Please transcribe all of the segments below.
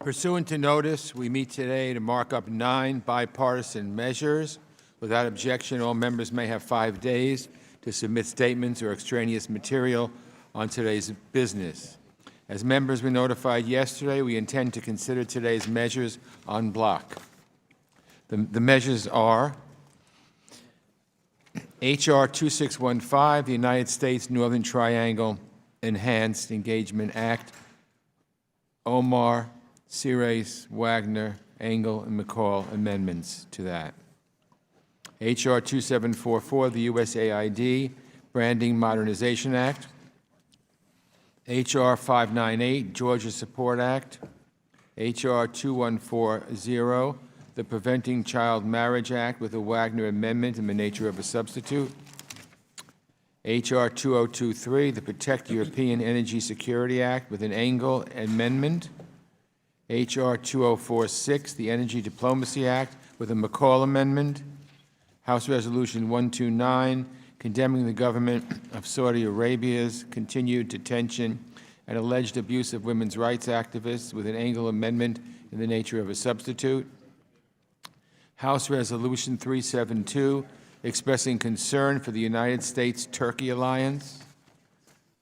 Pursuant to notice, we meet today to mark up 9 bipartisan measures. Without objection, all members may have 5 days to submit statements or extraneous material on today's business. As members were notified yesterday, we intend to consider today's measures en bloc. The measures are H.R. 2615, the United States Northern Triangle Enhanced Engagement Act, Omar, H.Res, Wagner, Engel, and McCall amendments to that. H.R. 2744, the USAID Branding Modernization Act. H.R. 598, Georgia Support Act. H.R. 2140, the Preventing Child Marriage Act with a Wagner Amendment in the nature of a substitute. H.R. 2023, the Protect European Energy Security Act with an Engel Amendment. H.R. 2046, the Energy Diplomacy Act with a McCall Amendment. House Resolution 129, condemning the government of Saudi Arabia's continued detention and alleged abuse of women's rights activists with an Engel Amendment in the nature of a substitute. House Resolution 372, expressing concern for the United States-Turkey alliance,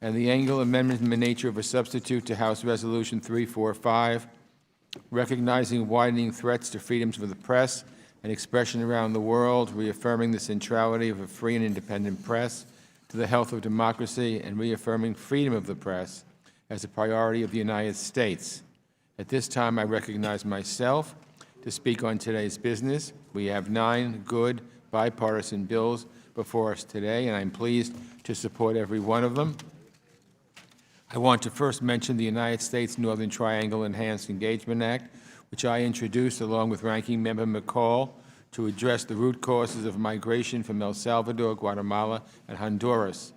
and the Engel Amendment in the nature of a substitute to House Resolution 345, recognizing widening threats to freedoms of the press and expression around the world, reaffirming the centrality of a free and independent press to the health of democracy, and reaffirming freedom of the press as a priority of the United States. At this time, I recognize myself to speak on today's business. We have 9 good bipartisan bills before us today, and I'm pleased to support every one of them. I want to first mention the United States Northern Triangle Enhanced Engagement Act, which I introduced along with Ranking Member McCall to address the root causes of migration from El Salvador, Guatemala, and Honduras.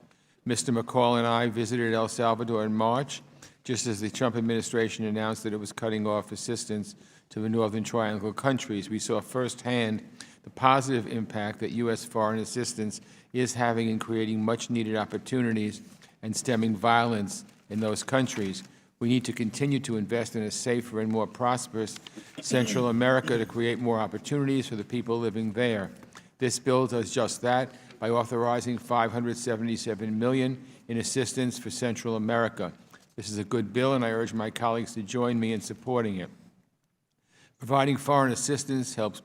Mr. McCall and I visited El Salvador in March, just as the Trump administration announced that it was cutting off assistance to the Northern Triangle countries. We saw firsthand the positive impact that U.S. foreign assistance is having in creating much-needed opportunities and stemming violence in those countries. We need to continue to invest in a safer and more prosperous Central America to create more opportunities for the people living there. This bill does just that by authorizing $577 million in assistance for Central America. This is a good bill, and I urge my colleagues to join me in supporting it. Providing foreign assistance helps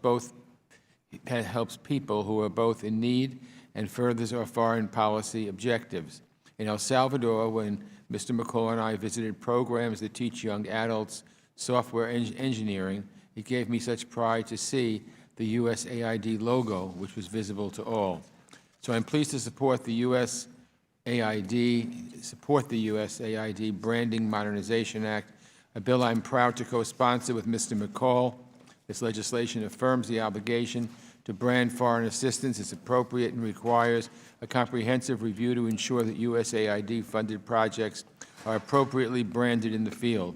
people who are both in need and furthers our foreign policy objectives. In El Salvador, when Mr. McCall and I visited programs that teach young adults software engineering, it gave me such pride to see the USAID logo, which was visible to all. So I'm pleased to support the USAID Branding Modernization Act, a bill I'm proud to co-sponsor with Mr. McCall. This legislation affirms the obligation to brand foreign assistance as appropriate and requires a comprehensive review to ensure that USAID-funded projects are appropriately branded in the field.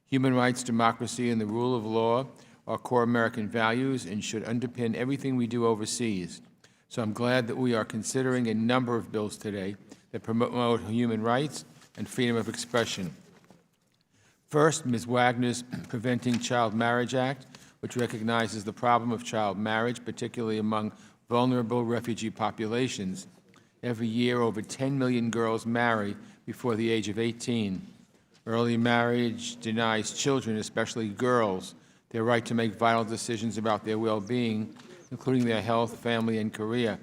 Human rights, democracy, and the rule of law are core American values and should underpin everything we do overseas. So I'm glad that we are considering a number of bills today that promote human rights and freedom of expression. First, Ms. Wagner's Preventing Child Marriage Act, which recognizes the problem of child marriage, particularly among vulnerable refugee populations. Every year, over 10 million girls marry before the age of 18. Early marriage denies children, especially girls, their right to make vital decisions about their well-being, including their health, family, and career.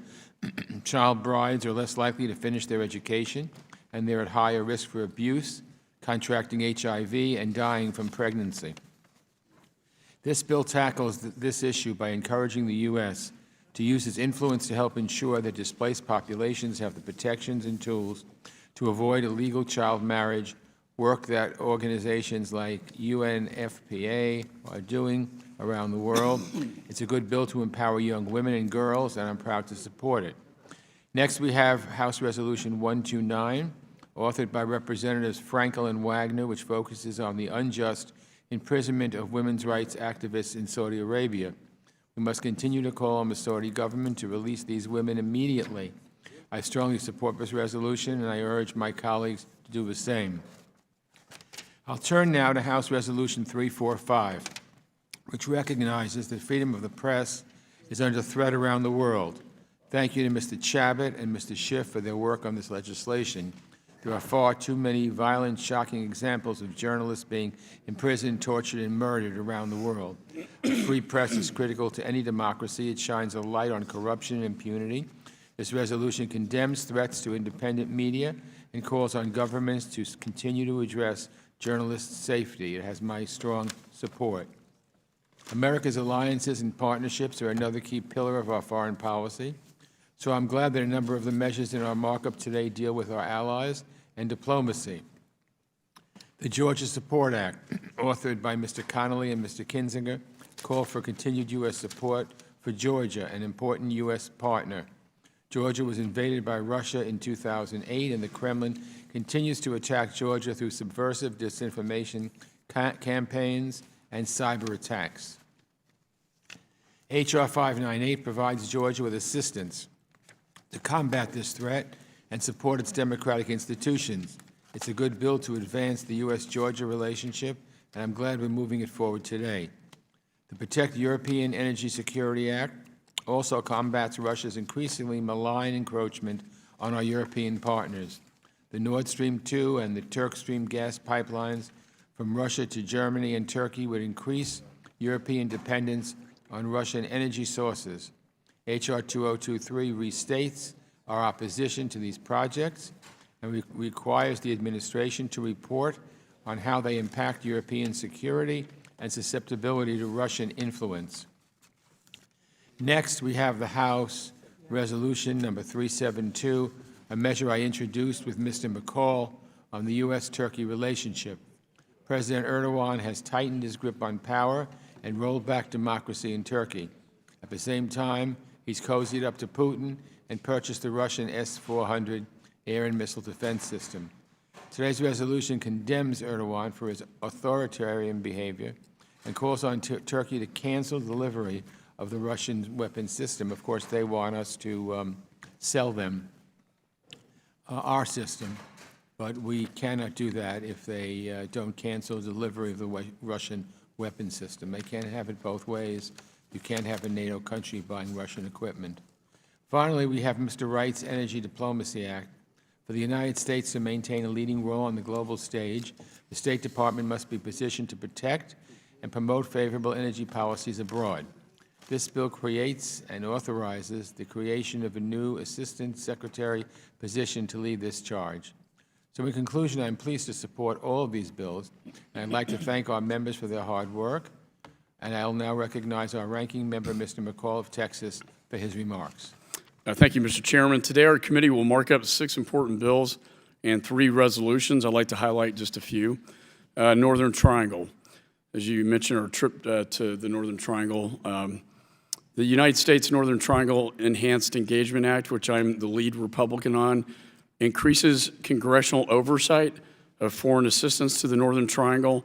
Child brides are less likely to finish their education, and they're at higher risk for abuse, contracting HIV, and dying from pregnancy. This bill tackles this issue by encouraging the U.S. to use its influence to help ensure that displaced populations have the protections and tools to avoid illegal child marriage, work that organizations like UNFPA are doing around the world. It's a good bill to empower young women and girls, and I'm proud to support it. Next, we have House Resolution 129, authored by Representatives Frankel and Wagner, which focuses on the unjust imprisonment of women's rights activists in Saudi Arabia. We must continue to call on the Saudi government to release these women immediately. I strongly support this resolution, and I urge my colleagues to do the same. I'll turn now to House Resolution 345, which recognizes that freedom of the press is under threat around the world. Thank you to Mr. Chabot and Mr. Schiff for their work on this legislation. There are far too many violent, shocking examples of journalists being imprisoned, tortured, and murdered around the world. A free press is critical to any democracy. It shines a light on corruption and impunity. This resolution condemns threats to independent media and calls on governments to continue to address journalists' safety. It has my strong support. America's alliances and partnerships are another key pillar of our foreign policy. So I'm glad that a number of the measures in our markup today deal with our allies and diplomacy. The Georgia Support Act, authored by Mr. Connolly and Mr. Kinzinger, called for continued U.S. support for Georgia, an important U.S. partner. Georgia was invaded by Russia in 2008, and the Kremlin continues to attack Georgia through subversive disinformation campaigns and cyber attacks. H.R. 598 provides Georgia with assistance to combat this threat and support its democratic institutions. It's a good bill to advance the U.S.-Georgia relationship, and I'm glad we're moving it forward today. The Protect European Energy Security Act also combats Russia's increasingly malign encroachment on our European partners. The Nord Stream 2 and the Turk Stream gas pipelines from Russia to Germany and Turkey would increase European dependence on Russian energy sources. H.R. 2023 restates our opposition to these projects and requires the administration to report on how they impact European security and susceptibility to Russian influence. Next, we have the House Resolution number 372, a measure I introduced with Mr. McCall on the U.S.-Turkey relationship. President Erdogan has tightened his grip on power and rolled back democracy in Turkey. At the same time, he's cozied up to Putin and purchased the Russian S-400 air and missile defense system. Today's resolution condemns Erdogan for his authoritarian behavior and calls on Turkey to cancel delivery of the Russian weapons system. Of course, they want us to sell them our system, but we cannot do that if they don't cancel delivery of the Russian weapons system. They can't have it both ways. You can't have a NATO country buying Russian equipment. Finally, we have Mr. Wright's Energy Diplomacy Act. For the United States to maintain a leading role on the global stage, the State Department must be positioned to protect and promote favorable energy policies abroad. This bill creates and authorizes the creation of a new Assistant Secretary position to lead this charge. So in conclusion, I'm pleased to support all of these bills, and I'd like to thank our members for their hard work, and I'll now recognize our ranking member, Mr. McCall of Texas, for his remarks. Thank you, Mr. Chairman. Today, our committee will mark up 6 important bills and 3 resolutions. I'd like to highlight just a few. Northern Triangle. As you mentioned, our trip to the Northern Triangle, the United States Northern Triangle Enhanced Engagement Act, which I'm the lead Republican on, increases congressional oversight of foreign assistance to the Northern Triangle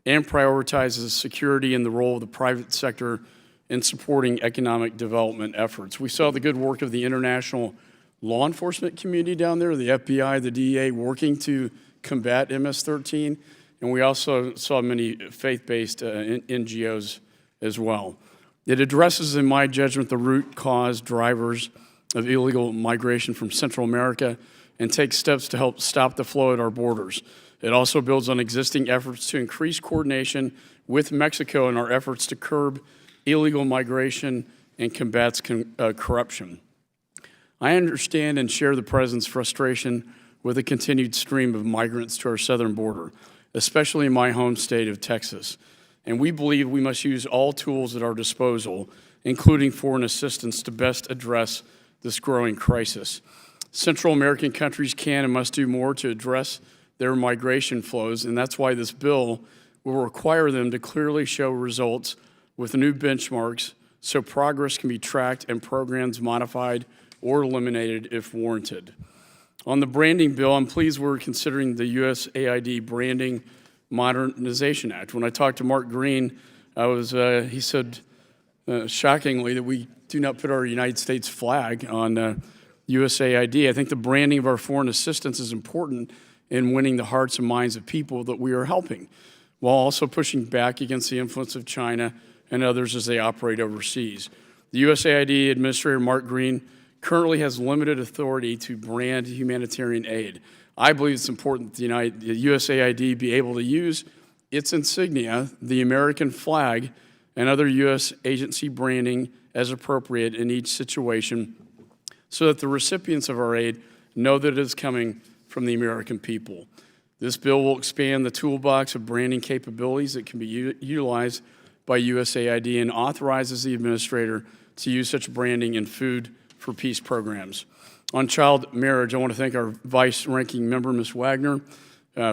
and prioritizes security and the role of the private sector in supporting economic development efforts. We saw the good work of the international law enforcement community down there, the FBI, the DEA, working to combat MS-13, and we also saw many faith-based NGOs as well. It addresses, in my judgment, the root cause drivers of illegal migration from Central America and takes steps to help stop the flow at our borders. It also builds on existing efforts to increase coordination with Mexico in our efforts to curb illegal migration and combats corruption. I understand and share the President's frustration with the continued stream of migrants to our southern border, especially in my home state of Texas. And we believe we must use all tools at our disposal, including foreign assistance, to best address this growing crisis. Central American countries can and must do more to address their migration flows, and that's why this bill will require them to clearly show results with new benchmarks so progress can be tracked and programs modified or eliminated if warranted. On the branding bill, I'm pleased we're considering the USAID Branding Modernization Act. When I talked to Mark Green, he said shockingly that we do not put our United States flag on USAID. I think the branding of our foreign assistance is important, in winning the hearts and minds of people that we are helping, while also pushing back against the influence of China and others as they operate overseas. The USAID Administrator, Mark Green, currently has limited authority to brand humanitarian aid. I believe it's important that the USAID be able to use its insignia, the American flag, and other U.S. agency branding as appropriate in each situation so that the recipients of our aid know that it is coming from the American people. This bill will expand the toolbox of branding capabilities that can be utilized by USAID and authorizes the administrator to use such branding in Food for Peace programs. On child marriage, I want to thank our vice-ranking member, Ms. Wagner,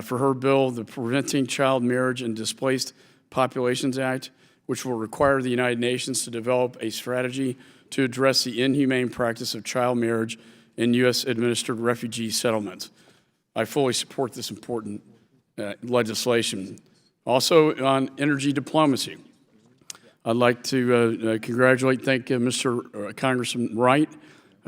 for her bill, the Preventing Child Marriage and Displaced Populations Act, which will require the United Nations to develop a strategy to address the inhumane practice of child marriage in U.S.-administered refugee settlements. I fully support this important legislation. Also, on energy diplomacy, I'd like to thank Mr. Congressman Wright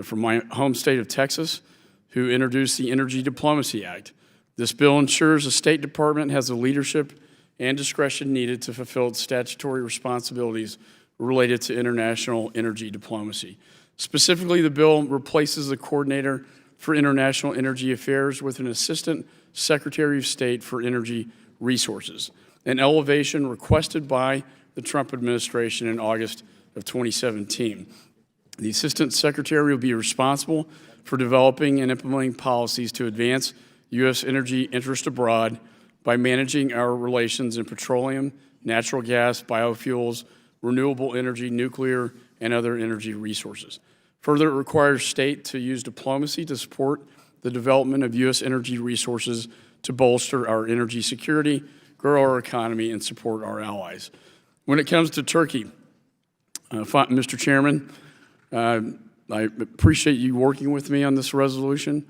from my home state of Texas, who introduced the Energy Diplomacy Act. This bill ensures the State Department has the leadership and discretion needed to fulfill its statutory responsibilities related to international energy diplomacy. Specifically, the bill replaces the Coordinator for International Energy Affairs with an Assistant Secretary of State for Energy Resources, an elevation requested by the Trump administration in August of 2017. The Assistant Secretary will be responsible for developing and implementing policies to advance U.S. energy interest abroad by managing our relations in petroleum, natural gas, biofuels, renewable energy, nuclear, and other energy resources. Further, it requires state to use diplomacy to support the development of U.S. energy resources to bolster our energy security, grow our economy, and support our allies. When it comes to Turkey, Mr. Chairman, I appreciate you working with me on this resolution.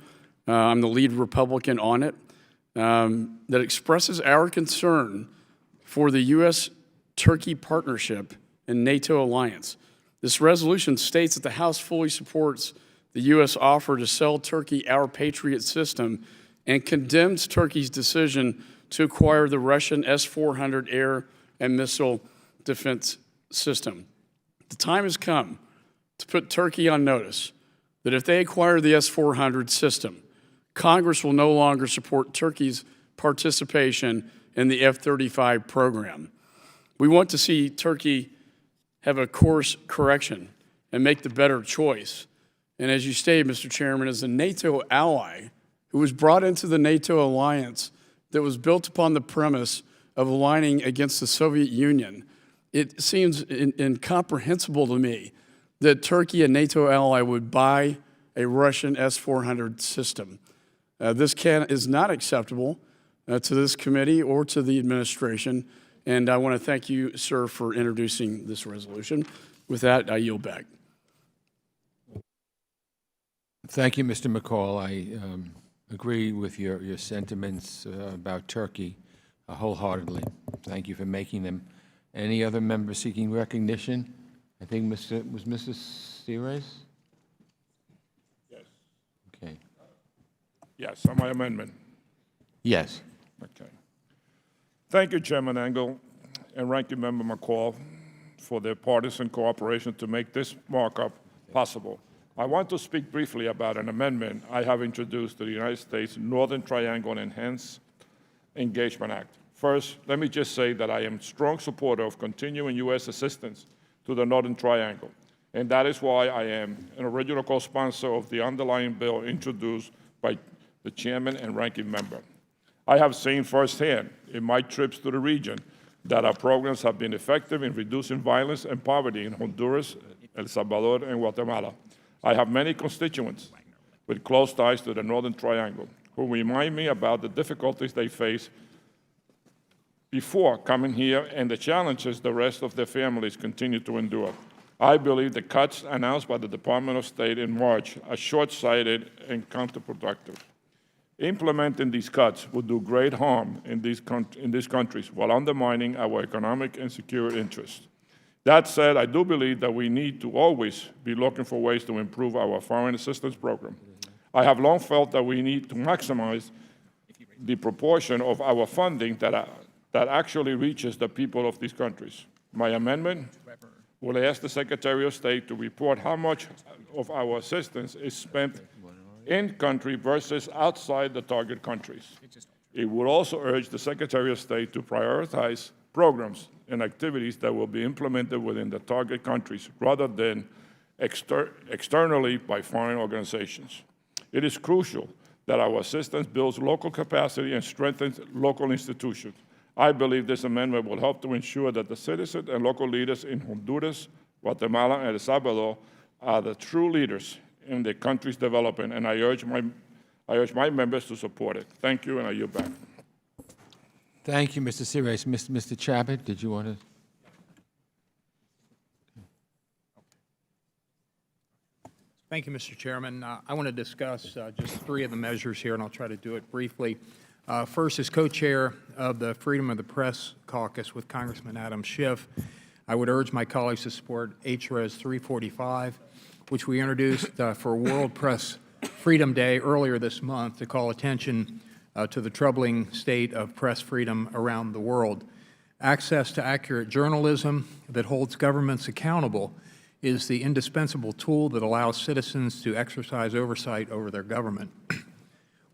I'm the lead Republican on it. That expresses our concern for the U.S.-Turkey partnership and NATO alliance. This resolution states that the House fully supports the U.S. offer to sell Turkey our Patriot system and condemns Turkey's decision to acquire the Russian S-400 air and missile defense system. The time has come to put Turkey on notice that if they acquire the S-400 system, Congress will no longer support Turkey's participation in the F-35 program. We want to see Turkey have a course correction and make the better choice. And as you stated, Mr. Chairman, as a NATO ally who was brought into the NATO alliance that was built upon the premise of aligning against the Soviet Union, it seems incomprehensible to me that Turkey, a NATO ally, would buy a Russian S-400 system. This is not acceptable to this committee or to the administration, and I want to thank you, sir, for introducing this resolution. With that, I yield back. Thank you, Mr. McCall. I agree with your sentiments about Turkey wholeheartedly. Thank you for making them. Any other member seeking recognition? I think was Mrs. H.Res? Yes. Okay. Yes, on my amendment. Yes. Okay. Thank you, Chairman Engel and Ranking Member McCall, for their partisan cooperation to make this markup possible. I want to speak briefly about an amendment I have introduced to the United States Northern Triangle Enhanced Engagement Act. First, let me just say that I am a strong supporter of continuing U.S. assistance to the Northern Triangle, and that is why I am an original co-sponsor of the underlying bill introduced by the Chairman and Ranking Member. I have seen firsthand in my trips to the region that our programs have been effective in reducing violence and poverty in Honduras, El Salvador, and Guatemala. I have many constituents with close ties to the Northern Triangle who remind me about the difficulties they face before coming here and the challenges the rest of their families continue to endure. I believe the cuts announced by the Department of State in March are short-sighted and counterproductive. Implementing these cuts would do great harm in these countries while undermining our economic and security interests. That said, I do believe that we need to always be looking for ways to improve our foreign assistance program. I have long felt that we need to maximize the proportion of our funding that actually reaches the people of these countries. My amendment will ask the Secretary of State to report how much of our assistance is spent in country versus outside the target countries. It would also urge the Secretary of State to prioritize programs and activities that will be implemented within the target countries rather than externally by foreign organizations. It is crucial that our assistance builds local capacity and strengthens local institutions. I believe this amendment will help to ensure that the citizens and local leaders in Honduras, Guatemala, and El Salvador are the true leaders in the country's development, and I urge my members to support it. Thank you, and I yield back. Thank you, Mr. H.Res. Mr. Chapman, did you want to? Thank you, Mr. Chairman. I want to discuss just three of the measures here, and I'll try to do it briefly. First, as co-chair of the Freedom of the Press Caucus with Congressman Adam Schiff, I would urge my colleagues to support H.Res. 345, which we introduced for World Press Freedom Day earlier this month to call attention to the troubling state of press freedom around the world. Access to accurate journalism that holds governments accountable is the indispensable tool that allows citizens to exercise oversight over their government.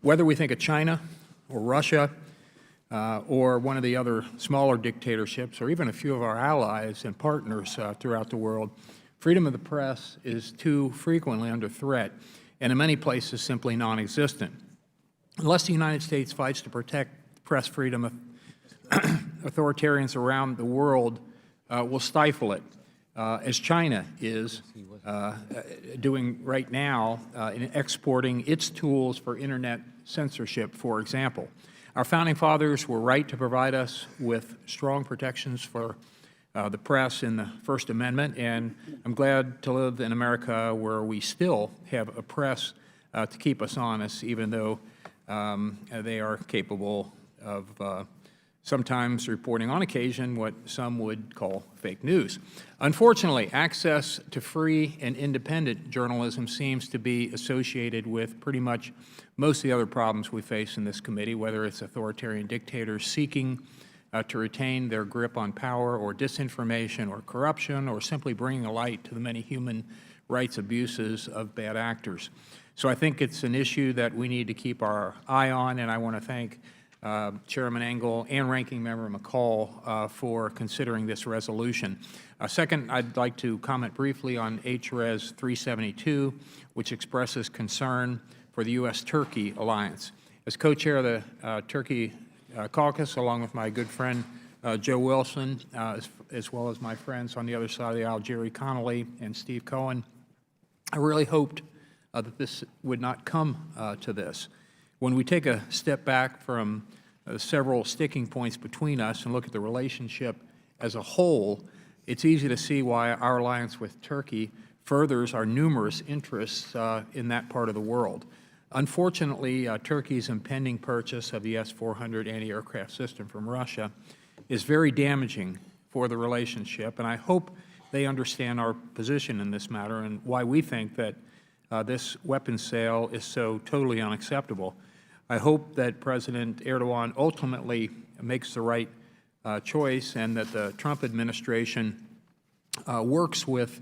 Whether we think of China or Russia or one of the other smaller dictatorships or even a few of our allies and partners throughout the world, freedom of the press is too frequently under threat and in many places simply non-existent. Unless the United States fights to protect press freedom, authoritarians around the world will stifle it, as China is doing right now in exporting its tools for internet censorship, for example. Our founding fathers were right to provide us with strong protections for the press in the First Amendment, and I'm glad to live in America where we still have a press to keep us honest, even though they are capable of sometimes reporting on occasion what some would call fake news. Unfortunately, access to free and independent journalism seems to be associated with pretty much most of the other problems we face in this committee, whether it's authoritarian dictators seeking to retain their grip on power, or disinformation, or corruption, or simply bringing a light to the many human rights abuses of bad actors. So I think it's an issue that we need to keep our eye on, and I want to thank Chairman Engel and Ranking Member McCall for considering this resolution. Second, I'd like to comment briefly on H.Res. 372, which expresses concern for the U.S.-Turkey alliance. As co-chair of the Turkey caucus, along with my good friend Joe Wilson, as well as my friends on the other side of the aisle, Jerry Connolly and Steve Cohen, I really hoped that this would not come to this. When we take a step back from several sticking points between us and look at the relationship as a whole, it's easy to see why our alliance with Turkey furthers our numerous interests in that part of the world. Unfortunately, Turkey's impending purchase of the S-400 anti-aircraft system from Russia is very damaging for the relationship, and I hope they understand our position in this matter and why we think that this weapons sale is so totally unacceptable. I hope that President Erdogan ultimately makes the right choice and that the Trump administration works with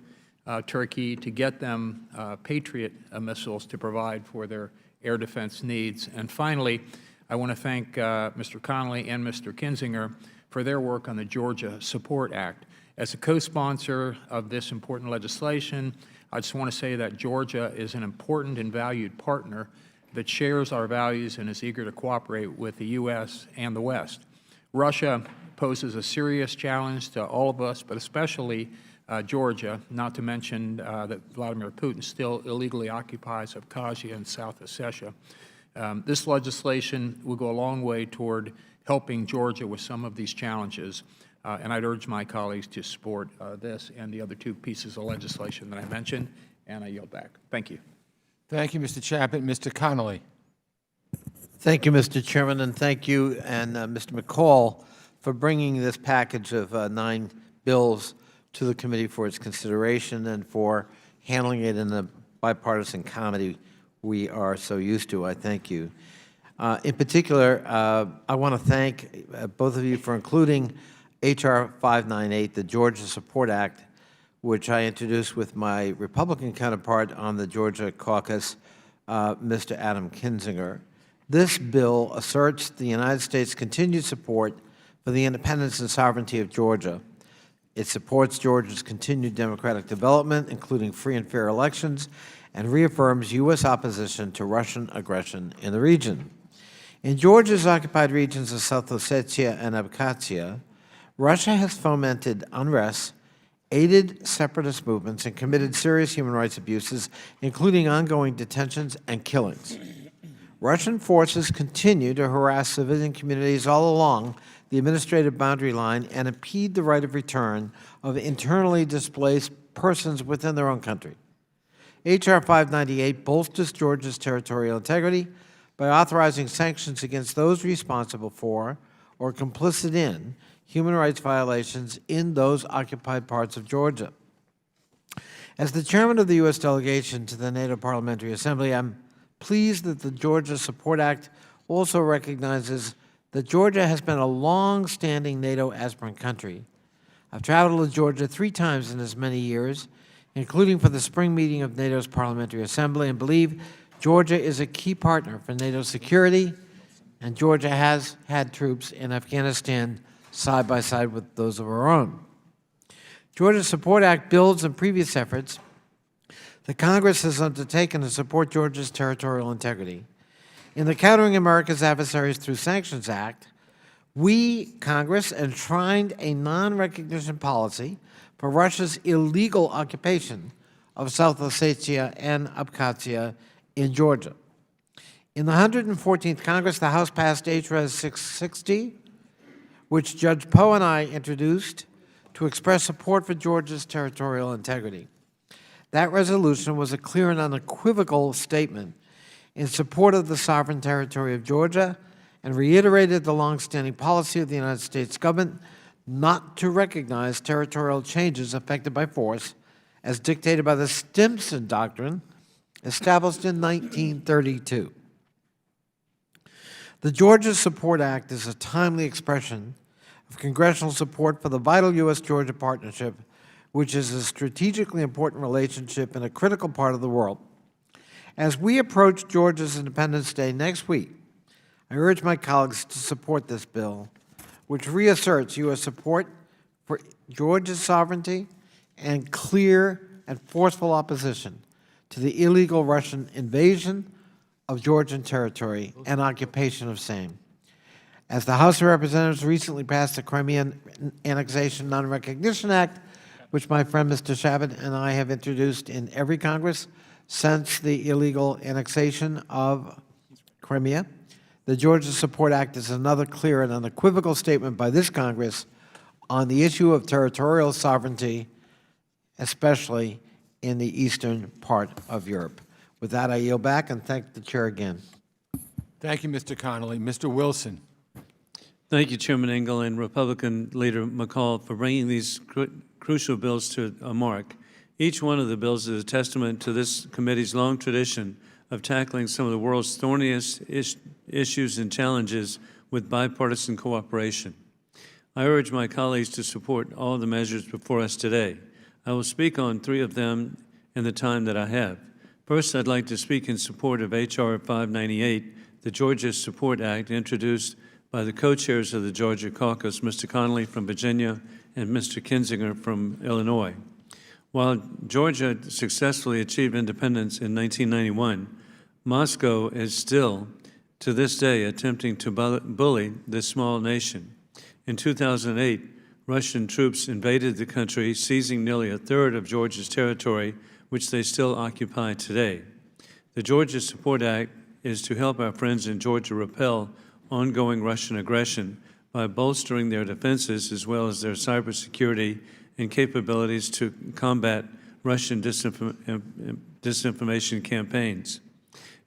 Turkey to get them Patriot missiles to provide for their air defense needs. And finally, I want to thank Mr. Connolly and Mr. Kinzinger for their work on the Georgia Support Act. As a co-sponsor of this important legislation, I just want to say that Georgia is an important and valued partner that shares our values and is eager to cooperate with the U.S. and the West. Russia poses a serious challenge to all of us, but especially Georgia, not to mention that Vladimir Putin still illegally occupies Abkhazia and South Ossetia. This legislation will go a long way toward helping Georgia with some of these challenges, and I'd urge my colleagues to support this and the other two pieces of legislation that I mentioned, and I yield back. Thank you. Thank you, Mr. Chapman. Mr. Connolly. Thank you, Mr. Chairman, and thank you and Mr. McCall for bringing this package of 9 bills to the committee for its consideration and for handling it in the bipartisan comity we are so used to. I thank you. In particular, I want to thank both of you for including H.R. 598, the Georgia Support Act, which I introduced with my Republican counterpart on the Georgia caucus, Mr. Adam Kinzinger. This bill asserts the United States' continued support for the independence and sovereignty of Georgia. It supports Georgia's continued democratic development, including free and fair elections, and reaffirms U.S. opposition to Russian aggression in the region. In Georgia's occupied regions of South Ossetia and Abkhazia, Russia has fomented unrest, aided separatist movements, and committed serious human rights abuses, including ongoing detentions and killings. Russian forces continue to harass civilian communities all along the administrative boundary line and impede the right of return of internally displaced persons within their own country. H.R. 598 bolsters Georgia's territorial integrity by authorizing sanctions against those responsible for or complicit in human rights violations in those occupied parts of Georgia. As the chairman of the U.S. delegation to the NATO Parliamentary Assembly, I'm pleased that the Georgia Support Act also recognizes that Georgia has been a long-standing NATO aspirant country. I've traveled to Georgia 3 times in as many years, including for the spring meeting of NATO's Parliamentary Assembly, and believe Georgia is a key partner for NATO security, and Georgia has had troops in Afghanistan side by side with those of our own. Georgia's Support Act builds on previous efforts that Congress has undertaken to support Georgia's territorial integrity. In the Countering America's Adversaries Through Sanctions Act, we, Congress, enshrined a non-recognition policy for Russia's illegal occupation of South Ossetia and Abkhazia in Georgia. In the 114th Congress, the House passed H.Res. 660, which Judge Poe and I introduced to express support for Georgia's territorial integrity. That resolution was a clear and unequivocal statement in support of the sovereign territory of Georgia and reiterated the longstanding policy of the United States government not to recognize territorial changes effected by force as dictated by the Stimson Doctrine established in 1932. The Georgia Support Act is a timely expression of congressional support for the vital U.S.-Georgia partnership, which is a strategically important relationship in a critical part of the world. As we approach Georgia's Independence Day next week, I urge my colleagues to support this bill, which reasserts U.S. support for Georgia's sovereignty and clear and forceful opposition to the illegal Russian invasion of Georgian territory and occupation of same. As the House of Representatives recently passed the Crimean Annexation Non-Recognition Act, which my friend Mr. Shabbat and I have introduced in every Congress since the illegal annexation of Crimea, the Georgia Support Act is another clear and unequivocal statement by this Congress on the issue of territorial sovereignty, especially in the eastern part of Europe. With that, I yield back and thank the chair again. Thank you, Mr. Connolly. Mr. Wilson. Thank you, Chairman Engel and Republican Leader McCall, for bringing these crucial bills to a mark. Each one of the bills is a testament to this committee's long tradition of tackling some of the world's thorniest issues and challenges with bipartisan cooperation. I urge my colleagues to support all the measures before us today. I will speak on 3 of them in the time that I have. First, I'd like to speak in support of H.R. 598, the Georgia Support Act, introduced by the co-chairs of the Georgia caucus, Mr. Connolly from Virginia and Mr. Kinzinger from Illinois. While Georgia successfully achieved independence in 1991, Moscow is still, to this day, attempting to bully this small nation. In 2008, Russian troops invaded the country, seizing nearly 1/3 of Georgia's territory, which they still occupy today. The Georgia Support Act is to help our friends in Georgia repel ongoing Russian aggression by bolstering their defenses as well as their cybersecurity and capabilities to combat Russian disinformation campaigns.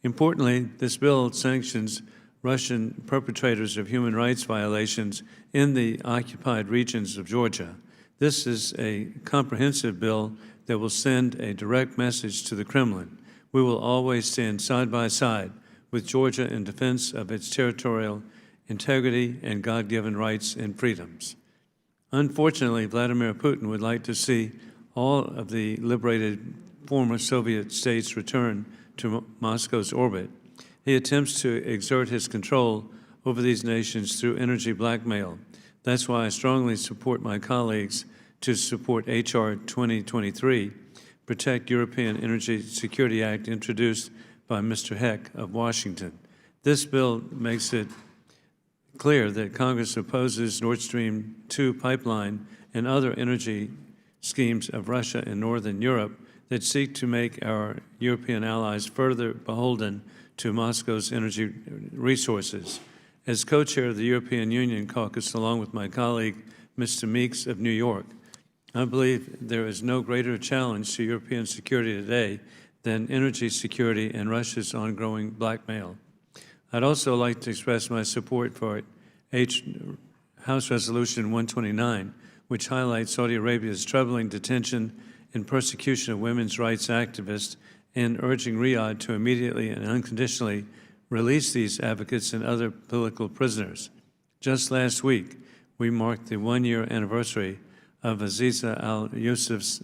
Importantly, this bill sanctions Russian perpetrators of human rights violations in the occupied regions of Georgia. This is a comprehensive bill that will send a direct message to the Kremlin. We will always stand side by side with Georgia in defense of its territorial integrity and God-given rights and freedoms. Unfortunately, Vladimir Putin would like to see all of the liberated former Soviet states return to Moscow's orbit. He attempts to exert his control over these nations through energy blackmail. That's why I strongly support my colleagues to support H.R. 2023, Protect European Energy Security Act, introduced by Mr. Heck of Washington. This bill makes it clear that Congress opposes Nord Stream 2 pipeline and other energy schemes of Russia and Northern Europe that seek to make our European allies further beholden to Moscow's energy resources. As co-chair of the European Union Caucus, along with my colleague, Mr. Meeks of New York, I believe there is no greater challenge to European security today than energy security and Russia's ongoing blackmail. I'd also like to express my support for House Resolution 129, which highlights Saudi Arabia's troubling detention and persecution of women's rights activists and urging Riyadh to immediately and unconditionally release these advocates and other political prisoners. Just last week, we marked the one-year anniversary of Aziza al-Yusuf's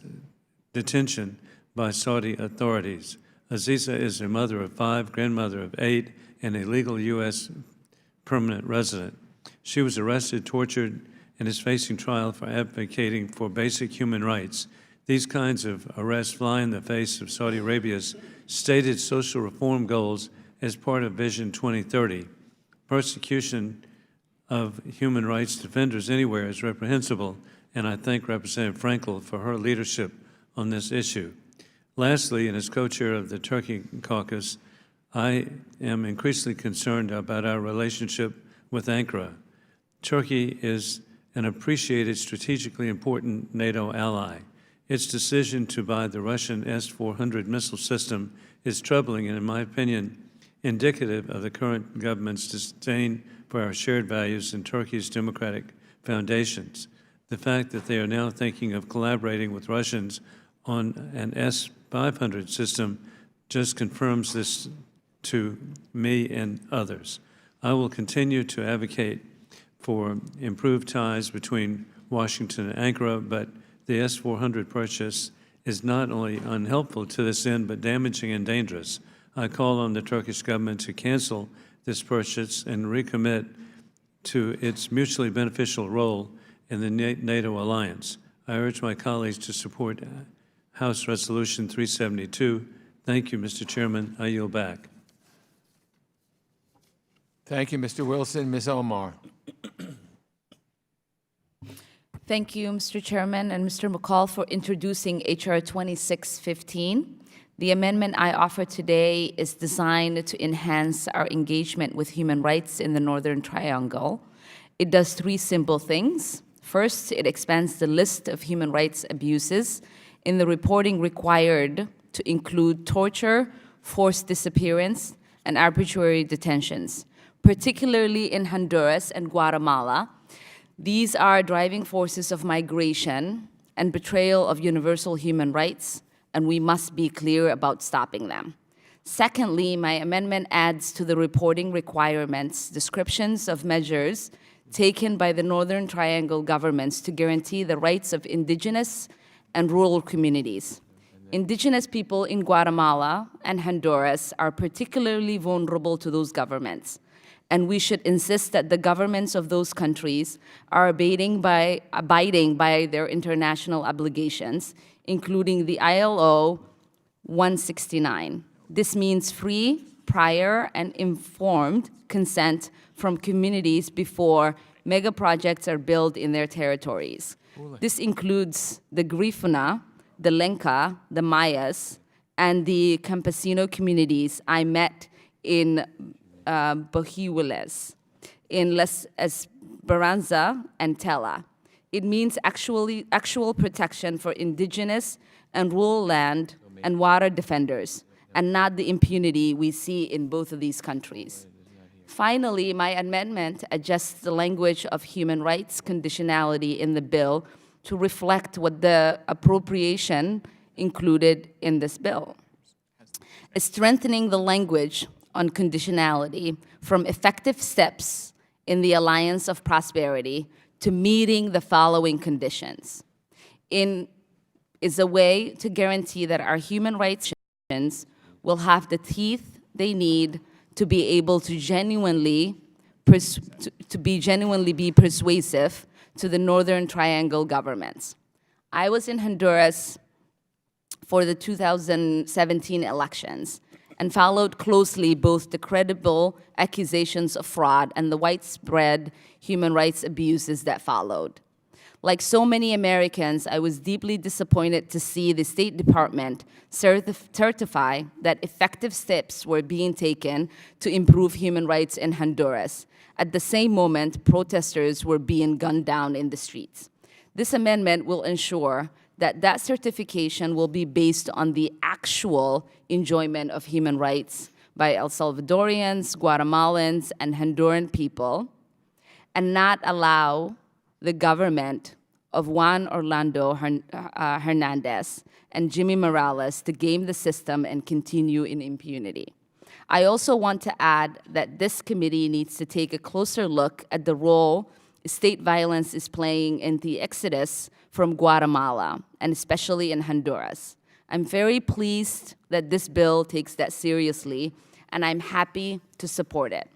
detention by Saudi authorities. Aziza is a mother of 5, grandmother of 8, and a legal U.S. permanent resident. She was arrested, tortured, and is facing trial for advocating for basic human rights. These kinds of arrests fly in the face of Saudi Arabia's stated social reform goals as part of Vision 2030. Persecution of human rights defenders anywhere is reprehensible, and I thank Representative Frankel for her leadership on this issue. Lastly, and as co-chair of the Turkey Caucus, I am increasingly concerned about our relationship with Ankara. Turkey is an appreciated, strategically important NATO ally. Its decision to buy the Russian S-400 missile system is troubling and, in my opinion, indicative of the current government's disdain for our shared values and Turkey's democratic foundations. The fact that they are now thinking of collaborating with Russians on an S-500 system just confirms this to me and others. I will continue to advocate for improved ties between Washington and Ankara, but the S-400 purchase is not only unhelpful to this end, but damaging and dangerous. I call on the Turkish government to cancel this purchase and recommit to its mutually beneficial role in the NATO alliance. I urge my colleagues to support House Resolution 372. Thank you, Mr. Chairman. I yield back. Thank you, Mr. Wilson. Ms. Omar. Thank you, Mr. Chairman and Mr. McCall, for introducing H.R. 2615. The amendment I offer today is designed to enhance our engagement with human rights in the Northern Triangle. It does 3 simple things. First, it expands the list of human rights abuses in the reporting required to include torture, forced disappearance, and arbitrary detentions, particularly in Honduras and Guatemala. These are driving forces of migration and betrayal of universal human rights, and we must be clear about stopping them. Secondly, my amendment adds to the reporting requirements descriptions of measures taken by the Northern Triangle governments to guarantee the rights of indigenous and rural communities. Indigenous people in Guatemala and Honduras are particularly vulnerable to those governments, and we should insist that the governments of those countries are abiding by their international obligations, including the ILO 169. This means free, prior, and informed consent from communities before mega projects are built in their territories. This includes the Grifuna, the Lenca, the Mayas, and the Campesino communities I met in Bohihuelas, in Las Esperanza and Tela. It means actual protection for indigenous and rural land and water defenders, and not the impunity we see in both of these countries. Finally, my amendment adjusts the language of human rights conditionality in the bill to reflect what the appropriation included in this bill. Strengthening the language on conditionality from effective steps in the Alliance of Prosperity to meeting the following conditions. Is a way to guarantee that our human rights will have the teeth they need to be able to genuinely be persuasive to the Northern Triangle governments. I was in Honduras for the 2017 elections and followed closely both the credible accusations of fraud and the widespread human rights abuses that followed. Like so many Americans, I was deeply disappointed to see the State Department certify that effective steps were being taken to improve human rights in Honduras. At the same moment, protesters were being gunned down in the streets. This amendment will ensure that that certification will be based on the actual enjoyment of human rights by El Salvadorians, Guatemalans, and Honduran people, and not allow the government of Juan Orlando Hernandez and Jimmy Morales to game the system and continue in impunity. I also want to add that this committee needs to take a closer look at the role state violence is playing in the exodus from Guatemala, and especially in Honduras. I'm very pleased that this bill takes that seriously, and I'm happy to support it.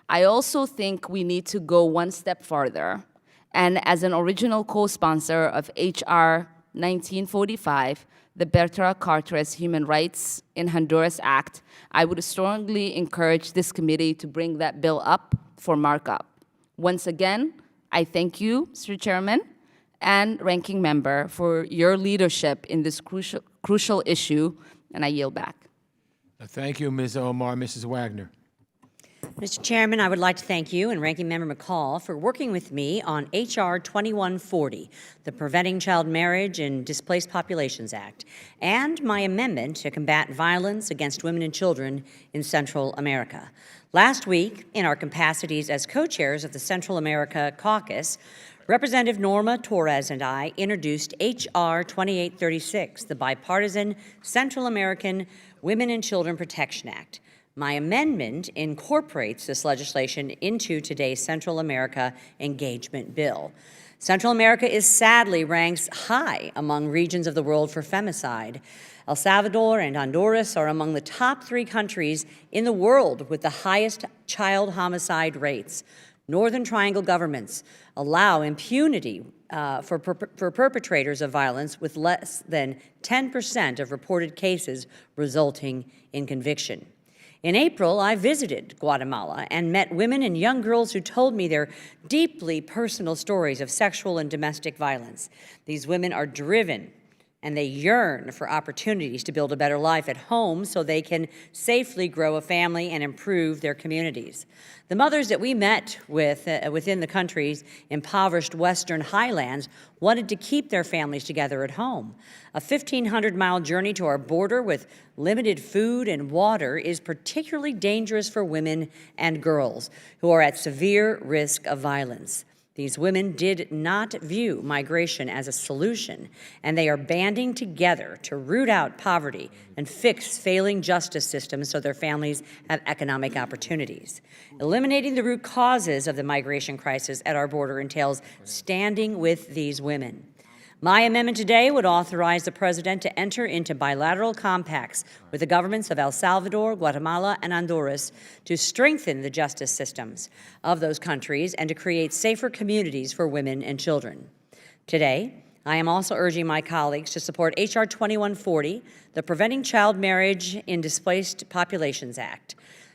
I also think we need to go one step farther, and as an original co-sponsor of H.R. 1945, the Berta Carters Human Rights in Honduras Act, I would strongly encourage this committee to bring that bill up for markup. Once again, I thank you, Mr. Chairman and Ranking Member, for your leadership in this crucial issue, and I yield back. Thank you, Ms. Omar. Mrs. Wagner. Mr. Chairman, I would like to thank you and Ranking Member McCall for working with me on H.R. 2140, the Preventing Child Marriage in Displaced Populations Act, and my amendment to combat violence against women and children in Central America. Last week, in our capacities as co-chairs of the Central America Caucus, Representative Norma Torres and I introduced H.R. 2836, the bipartisan Central American Women and Children Protection Act. My amendment incorporates this legislation into today's Central America Engagement Bill. Central America sadly ranks high among regions of the world for femicide. El Salvador and Honduras are among the top 3 countries in the world with the highest child homicide rates. Northern Triangle governments allow impunity for perpetrators of violence, with less than 10% of reported cases resulting in conviction. In April, I visited Guatemala and met women and young girls who told me their deeply personal stories of sexual and domestic violence. These women are driven and they yearn for opportunities to build a better life at home so they can safely grow a family and improve their communities. The mothers that we met with within the country's impoverished western highlands wanted to keep their families together at home. A 1,500-mile journey to our border with limited food and water is particularly dangerous for women and girls who are at severe risk of violence. These women did not view migration as a solution, and they are banding together to root out poverty and fix failing justice systems so their families have economic opportunities. Eliminating the root causes of the migration crisis at our border entails standing with these women. My amendment today would authorize the President to enter into bilateral compacts with the governments of El Salvador, Guatemala, and Honduras to strengthen the justice systems of those countries and to create safer communities for women and children. Today, I am also urging my colleagues to support H.R. 2140, the Preventing Child Marriage in Displaced Populations Act.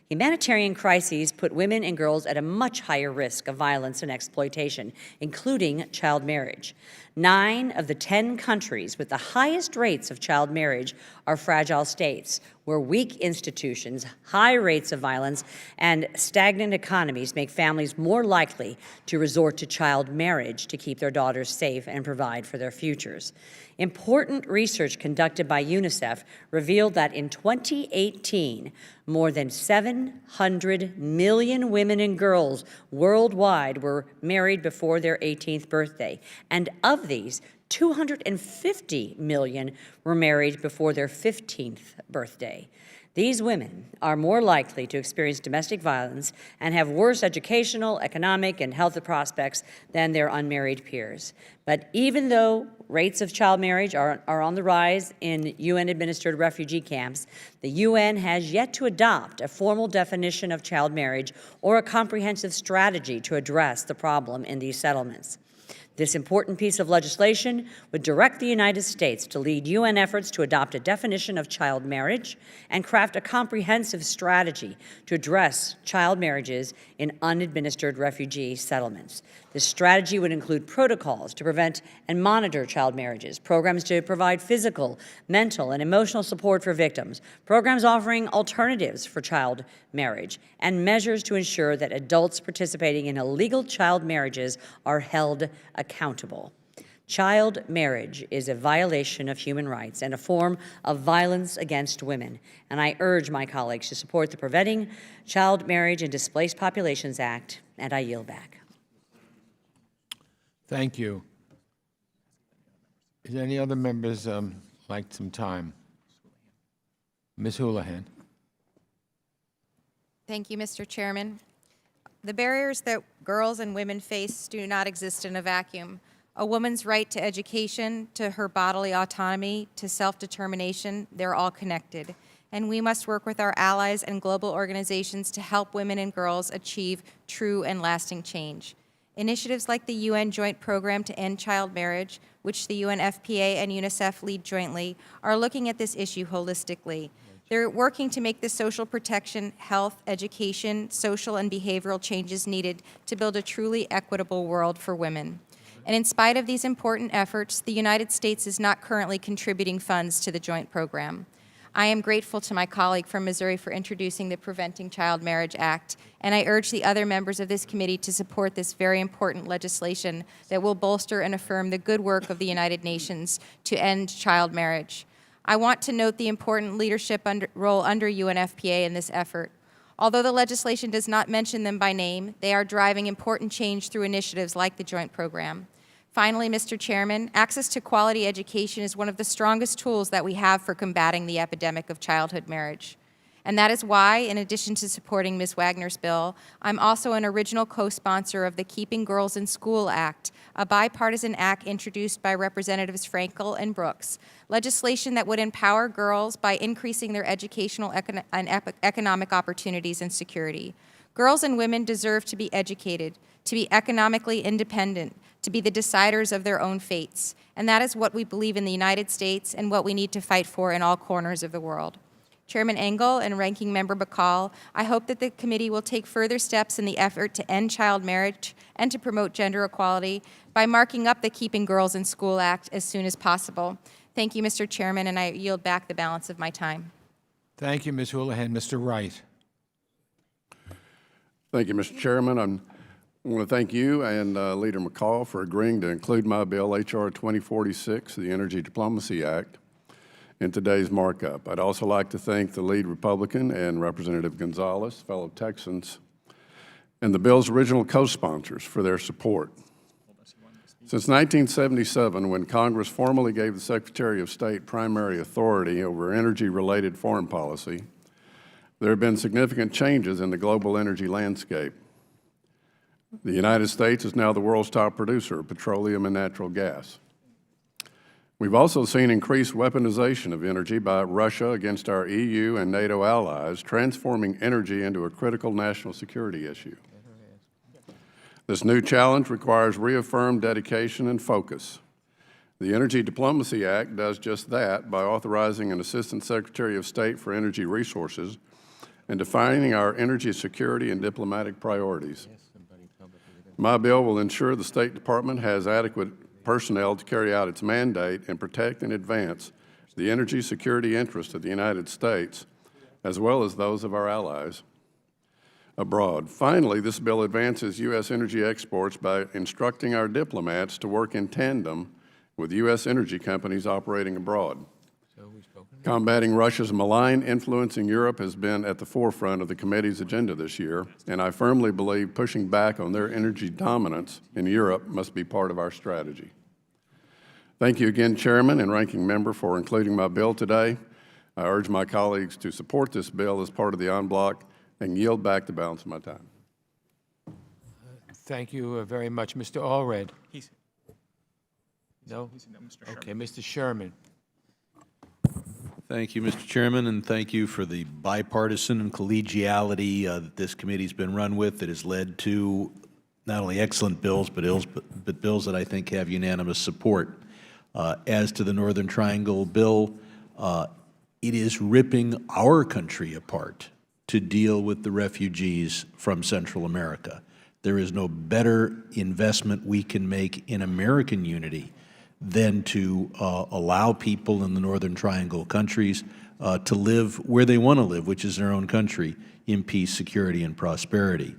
Humanitarian crises put women and girls at a much higher risk of violence and exploitation, including child marriage. 9 of the 10 countries with the highest rates of child marriage are fragile states, where weak institutions, high rates of violence, and stagnant economies make families more likely to resort to child marriage to keep their daughters safe and provide for their futures. Important research conducted by UNICEF revealed that in 2018, more than 700 million women and girls worldwide were married before their 18th birthday, and of these, 250 million were married before their 15th birthday. These women are more likely to experience domestic violence and have worse educational, economic, and health prospects than their unmarried peers. But even though rates of child marriage are on the rise in UN-administered refugee camps, the UN has yet to adopt a formal definition of child marriage or a comprehensive strategy to address the problem in these settlements. This important piece of legislation would direct the United States to lead UN efforts to adopt a definition of child marriage and craft a comprehensive strategy to address child marriages in unadministered refugee settlements. This strategy would include protocols to prevent and monitor child marriages, programs to provide physical, mental, and emotional support for victims, programs offering alternatives for child marriage, and measures to ensure that adults participating in illegal child marriages are held accountable. Child marriage is a violation of human rights and a form of violence against women, and I urge my colleagues to support the Preventing Child Marriage and Displaced Populations Act, and I yield back. Thank you. Is any other members like some time? Ms. Houlihan. Thank you, Mr. Chairman. The barriers that girls and women face do not exist in a vacuum. A woman's right to education, to her bodily autonomy, to self-determination, they're all connected. And we must work with our allies and global organizations to help women and girls achieve true and lasting change. Initiatives like the UN Joint Program to End Child Marriage, which the UNFPA and UNICEF lead jointly, are looking at this issue holistically. They're working to make the social protection, health, education, social and behavioral changes needed to build a truly equitable world for women. And in spite of these important efforts, the United States is not currently contributing funds to the joint program. I am grateful to my colleague from Missouri for introducing the Preventing Child Marriage Act, and I urge the other members of this committee to support this very important legislation that will bolster and affirm the good work of the United Nations to end child marriage. I want to note the important leadership role under UNFPA in this effort. Although the legislation does not mention them by name, they are driving important change through initiatives like the joint program. Finally, Mr. Chairman, access to quality education is one of the strongest tools that we have for combating the epidemic of childhood marriage. And that is why, in addition to supporting Ms. Wagner's bill, I'm also an original co-sponsor of the Keeping Girls in School Act, a bipartisan act introduced by Representatives Frankel and Brooks, legislation that would empower girls by increasing their educational and economic opportunities and security. Girls and women deserve to be educated, to be economically independent, to be the deciders of their own fates. And that is what we believe in the United States and what we need to fight for in all corners of the world. Chairman Engel and Ranking Member McCall, I hope that the committee will take further steps in the effort to end child marriage and to promote gender equality by marking up the Keeping Girls in School Act as soon as possible. Thank you, Mr. Chairman, and I yield back the balance of my time. Thank you, Ms. Houlihan. Mr. Wright. Thank you, Mr. Chairman. I want to thank you and Leader McCall for agreeing to include my bill, H.R. 2046, the Energy Diplomacy Act, in today's markup. I'd also like to thank the lead Republican and Representative Gonzalez, fellow Texans, and the bill's original co-sponsors for their support. Since 1977, when Congress formally gave the Secretary of State primary authority over energy-related foreign policy, there have been significant changes in the global energy landscape. The United States is now the world's top producer of petroleum and natural gas. We've also seen increased weaponization of energy by Russia against our EU and NATO allies, transforming energy into a critical national security issue. This new challenge requires reaffirmed dedication and focus. The Energy Diplomacy Act does just that by authorizing an Assistant Secretary of State for Energy Resources and defining our energy security and diplomatic priorities. My bill will ensure the State Department has adequate personnel to carry out its mandate and protect and advance the energy security interests of the United States, as well as those of our allies abroad. Finally, this bill advances U.S. energy exports by instructing our diplomats to work in tandem with U.S. energy companies operating abroad. Combating Russia's malign influence in Europe has been at the forefront of the committee's agenda this year, and I firmly believe pushing back on their energy dominance in Europe must be part of our strategy. Thank you again, Chairman and Ranking Member, for including my bill today. I urge my colleagues to support this bill as part of the en bloc and yield back the balance of my time. Thank you very much. Mr. Allred? No? Okay, Mr. Sherman. Thank you, Mr. Chairman, and thank you for the bipartisan and collegiality that this committee's been run with that has led to not only excellent bills, but bills that I think have unanimous support. As to the Northern Triangle bill, it is ripping our country apart to deal with the refugees from Central America. There is no better investment we can make in American unity than to allow people in the Northern Triangle countries to live where they want to live, which is their own country, in peace, security, and prosperity.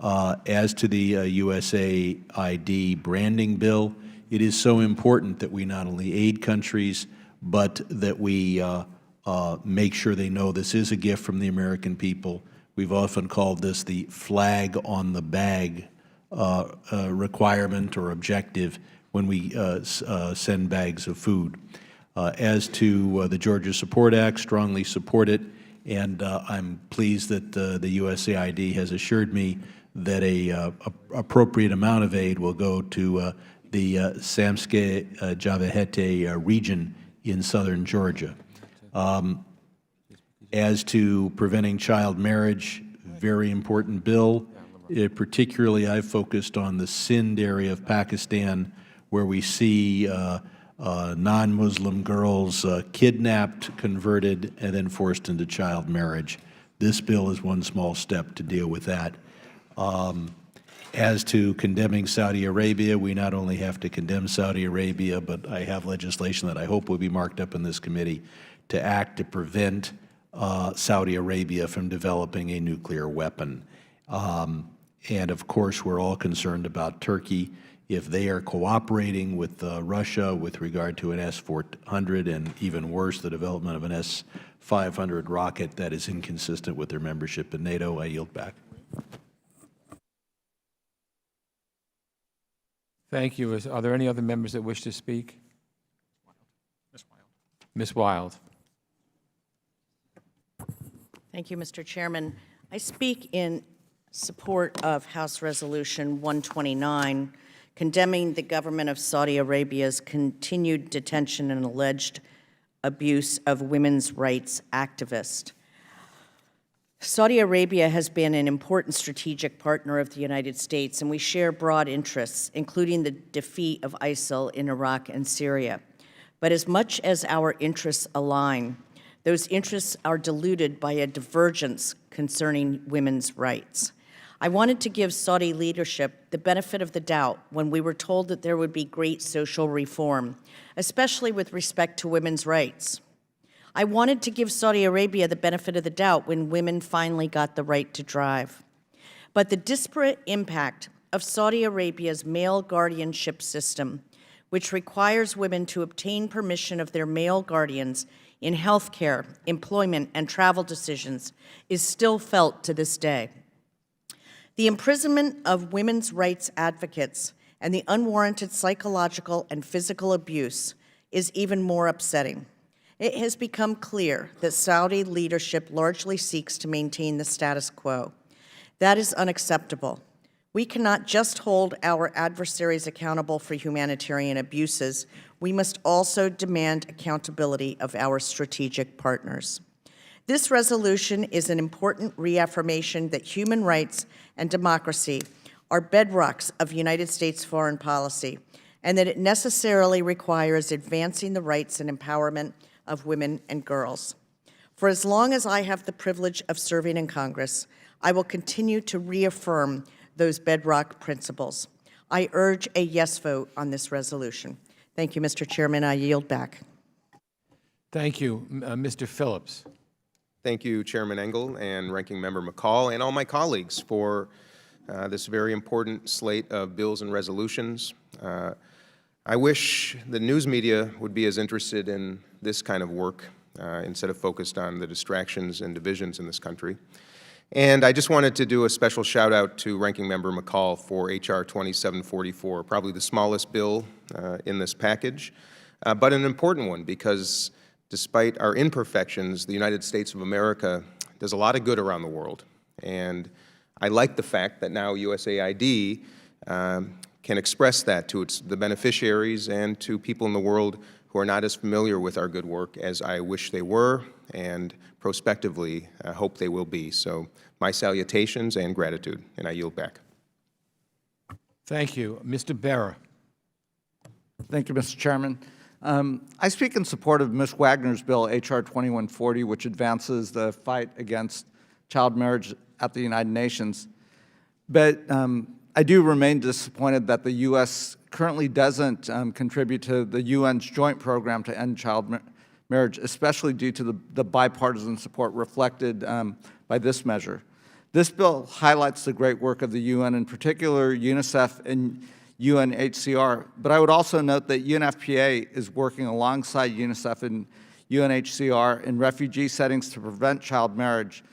As to the USAID branding bill, it is so important that we not only aid countries, but that we make sure they know this is a gift from the American people. We've often called this the flag on the bag requirement or objective when we send bags of food. As to the Georgia Support Act, strongly support it, and I'm pleased that the USAID has assured me that a appropriate amount of aid will go to the Samtskhe-Javahete region in southern Georgia. As to preventing child marriage, very important bill. Particularly, I've focused on the Sindh area of Pakistan, where we see non-Muslim girls kidnapped, converted, and then forced into child marriage. This bill is one small step to deal with that. As to condemning Saudi Arabia, we not only have to condemn Saudi Arabia, but I have legislation that I hope will be marked up in this committee to act to prevent Saudi Arabia from developing a nuclear weapon. And of course, we're all concerned about Turkey. If they are cooperating with Russia with regard to an S-400 and even worse, the development of an S-500 rocket that is inconsistent with their membership in NATO, I yield back. Thank you. Are there any other members that wish to speak? Ms. Wild. Thank you, Mr. Chairman. I speak in support of House Resolution 129, condemning the government of Saudi Arabia's continued detention and alleged abuse of women's rights activists. Saudi Arabia has been an important strategic partner of the United States, and we share broad interests, including the defeat of ISIL in Iraq and Syria. But as much as our interests align, those interests are diluted by a divergence concerning women's rights. I wanted to give Saudi leadership the benefit of the doubt when we were told that there would be great social reform, especially with respect to women's rights. I wanted to give Saudi Arabia the benefit of the doubt when women finally got the right to drive. But the disparate impact of Saudi Arabia's male guardianship system, which requires women to obtain permission of their male guardians in health care, employment, and travel decisions, is still felt to this day. The imprisonment of women's rights advocates and the unwarranted psychological and physical abuse is even more upsetting. It has become clear that Saudi leadership largely seeks to maintain the status quo. That is unacceptable. We cannot just hold our adversaries accountable for humanitarian abuses. We must also demand accountability of our strategic partners. This resolution is an important reaffirmation that human rights and democracy are bedrocks of United States foreign policy, and that it necessarily requires advancing the rights and empowerment of women and girls. For as long as I have the privilege of serving in Congress, I will continue to reaffirm those bedrock principles. I urge a yes vote on this resolution. Thank you, Mr. Chairman. I yield back. Thank you. Mr. Phillips. Thank you, Chairman Engel and Ranking Member McCall, and all my colleagues for this very important slate of bills and resolutions. I wish the news media would be as interested in this kind of work instead of focused on the distractions and divisions in this country. And I just wanted to do a special shout out to Ranking Member McCall for H.R. 2744, probably the smallest bill in this package, but an important one because despite our imperfections, the United States of America does a lot of good around the world. And I like the fact that now USAID can express that to the beneficiaries and to people in the world who are not as familiar with our good work as I wish they were, and prospectively hope they will be. So my salutations and gratitude, and I yield back. Thank you. Mr. Berra. Thank you, Mr. Chairman. I speak in support of Ms. Wagner's bill, H.R. 2140, which advances the fight against child marriage at the United Nations. But I do remain disappointed that the U.S. currently doesn't contribute to the UN's joint program to end child marriage, especially due to the bipartisan support reflected by this measure. This bill highlights the great work of the UN, in particular UNICEF and UNHCR, but I would also note that UNFPA is working alongside UNICEF and UNHCR in refugee settings to prevent child marriage.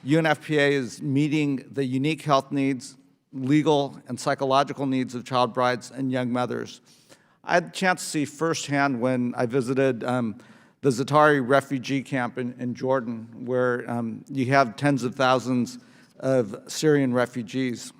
UNFPA is meeting the unique health needs, legal and psychological needs of child brides and young mothers. I had the chance to see firsthand when I visited the Zatari refugee camp in Jordan, where you have tens of thousands of Syrian refugees.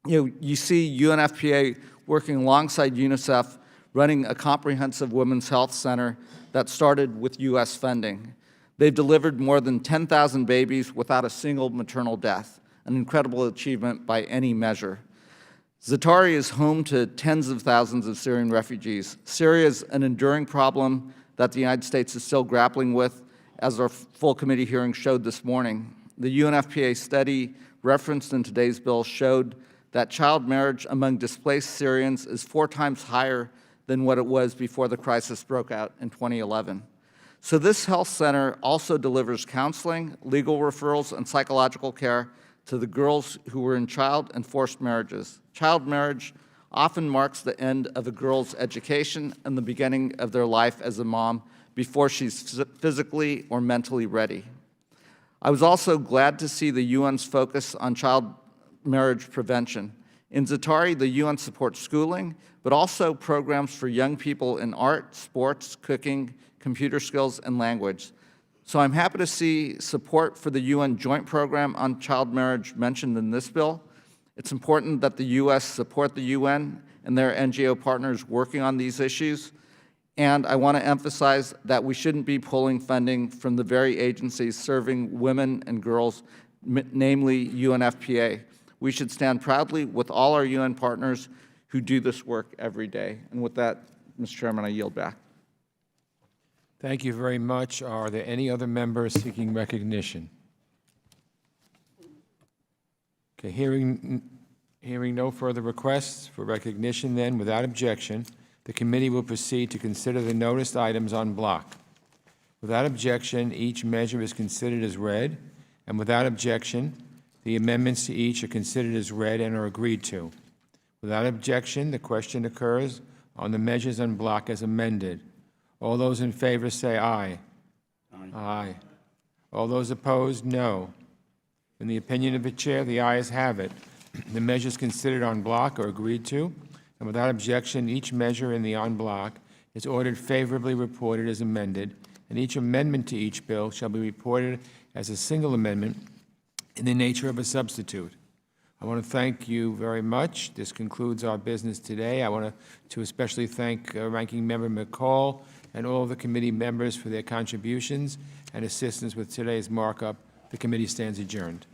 You see UNFPA working alongside UNICEF, running a comprehensive women's health center that started with U.S. funding. They've delivered more than 10,000 babies without a single maternal death, an incredible achievement by any measure. Zatari is home to tens of thousands of Syrian refugees. Syria is an enduring problem that the United States is still grappling with, as our full committee hearing showed this morning. The UNFPA study referenced in today's bill showed that child marriage among displaced Syrians is 4 times higher than what it was before the crisis broke out in 2011. So this health center also delivers counseling, legal referrals, and psychological care to the girls who were in child and forced marriages. Child marriage often marks the end of a girl's education and the beginning of their life as a mom before she's physically or mentally ready. I was also glad to see the UN's focus on child marriage prevention. In Zatari, the UN supports schooling, but also programs for young people in art, sports, cooking, computer skills, and language. So I'm happy to see support for the UN joint program on child marriage mentioned in this bill. It's important that the U.S. support the UN and their NGO partners working on these issues. And I want to emphasize that we shouldn't be pulling funding from the very agencies serving women and girls, namely UNFPA. We should stand proudly with all our UN partners who do this work every day. And with that, Mr. Chairman, I yield back. Thank you very much. Are there any other members seeking recognition? Okay, hearing no further requests for recognition, then, without objection, the committee will proceed to consider the noticed items en bloc. Without objection, each measure is considered as read, and without objection, the amendments to each are considered as read and are agreed to. Without objection, the question occurs on the measures en bloc as amended. All those in favor say aye. Aye. Aye. All those opposed, no. In the opinion of the chair, the ayes have it. The measures considered en bloc are agreed to, and without objection, each measure in the en bloc is ordered favorably reported as amended, and each amendment to each bill shall be reported as a single amendment in the nature of a substitute. I want to thank you very much. This concludes our business today. I want to especially thank Ranking Member McCall and all of the committee members for their contributions and assistance with today's markup. The committee stands adjourned.